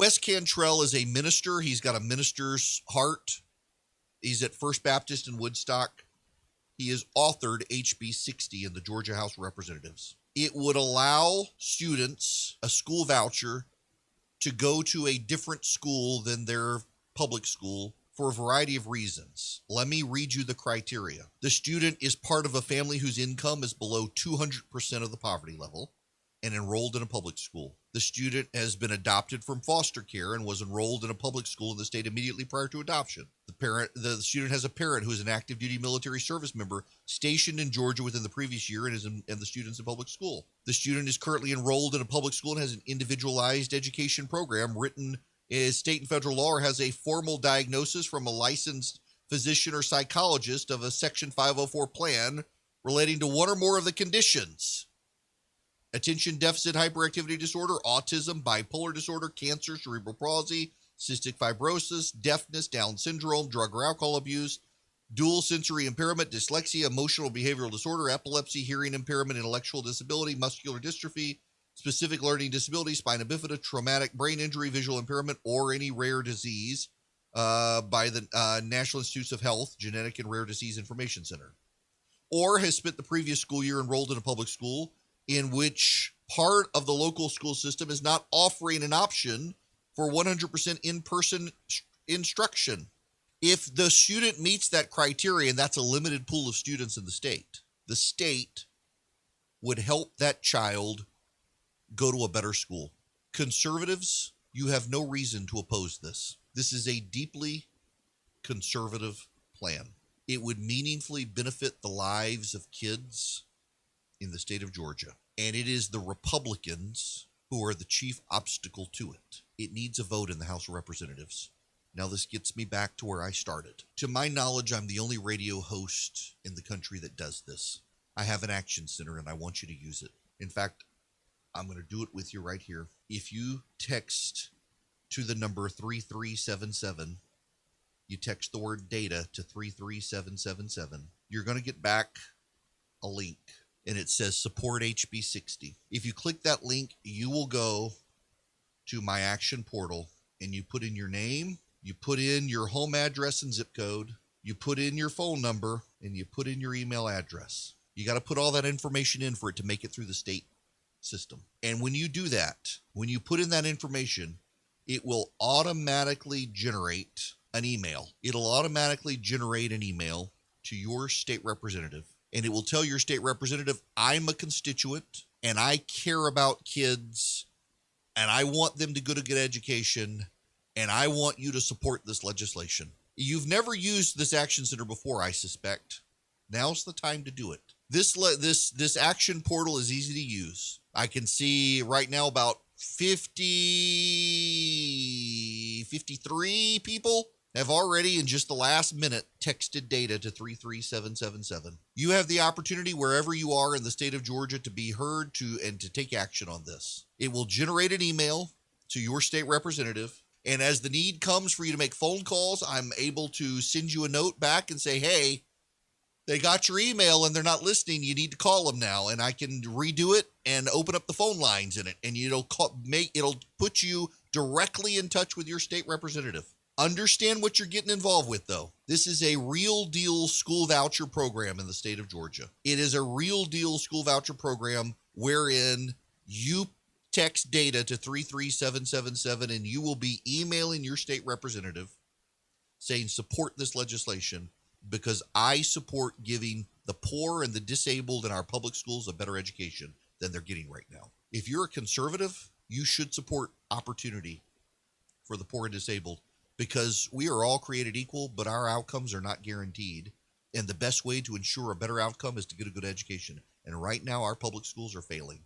Wes Cantrell is a minister. He's got a minister's heart. He's at First Baptist in Woodstock. He has authored HB-60 in the Georgia House of Representatives. It would allow students a school voucher to go to a different school than their public school for a variety of reasons. Let me read you the criteria. The student is part of a family whose income is below 200% of the poverty level and enrolled in a public school. The student has been adopted from foster care and was enrolled in a public school in the state immediately prior to adoption. The student has a parent who is an active duty military service member stationed in Georgia within the previous year and the student's in public school. The student is currently enrolled in a public school and has an individualized education program written as state and federal law or has a formal diagnosis from a licensed physician or psychologist of a Section 504 plan relating to one or more of the conditions: attention deficit hyperactivity disorder, autism, bipolar disorder, cancer, cerebral palsy, cystic fibrosis, deafness, Down syndrome, drug or alcohol abuse, dual sensory impairment, dyslexia, emotional behavioral disorder, epilepsy, hearing impairment, intellectual disability, muscular dystrophy, specific learning disability, spina bifida, traumatic brain injury, visual impairment, or any rare disease by the National Institutes of Health Genetic and Rare Disease Information Center, or has spent the previous school year enrolled in a public school in which part of the local school system is not offering an option for 100% in-person instruction. If the student meets that criteria, and that's a limited pool of students in the state would help that child go to a better school. Conservatives, you have no reason to oppose this. This is a deeply conservative plan. It would meaningfully benefit the lives of kids in the state of Georgia. And it is the Republicans who are the chief obstacle to it. It needs a vote in the House of Representatives. Now, this gets me back to where I started. To my knowledge, I'm the only radio host in the country that does this. I have an action center, and I want you to use it. In fact, I'm going to do it with you right here. If you text to the number 3377, you text the word data to 33777, you're going to get back a link, and it says support HB-60. If you click that link, you will go to my action portal, and you put in your name, you put in your home address and zip code, you put in your phone number, and you put in your email address. You got to put all that information in for it to make it through the state system. And when you do that, when you put in that information, it will automatically generate an email. It'll automatically generate an email to your state representative, and it will tell your state representative, I'm a constituent and I care about kids and I want them to go to good education and I want you to support this legislation. You've never used this action center before, I suspect. Now's the time to do it. This action portal is easy to use. I can see right now about 53 people have already, in just the last minute, texted data to 33777. You have the opportunity wherever you are in the state of Georgia to be heard and to take action on this. It will generate an email to your state representative, and as the need comes for you to make phone calls, I'm able to send you a note back and say, hey, they got your email and they're not listening. You need to call them now. And I can redo it and open up the phone lines in it. And it'll put you directly in touch with your state representative. Understand what you're getting involved with, though. This is a real deal school voucher program in the state of Georgia. It is a real deal school voucher program wherein you text data to 33777 and you will be emailing your state representative saying support this legislation, because I support giving the poor and the disabled in our public schools a better education than they're getting right now. If you're a conservative, you should support opportunity for the poor and disabled, because we are all created equal, but our outcomes are not guaranteed. And the best way to ensure a better outcome is to get a good education. And right now, our public schools are failing.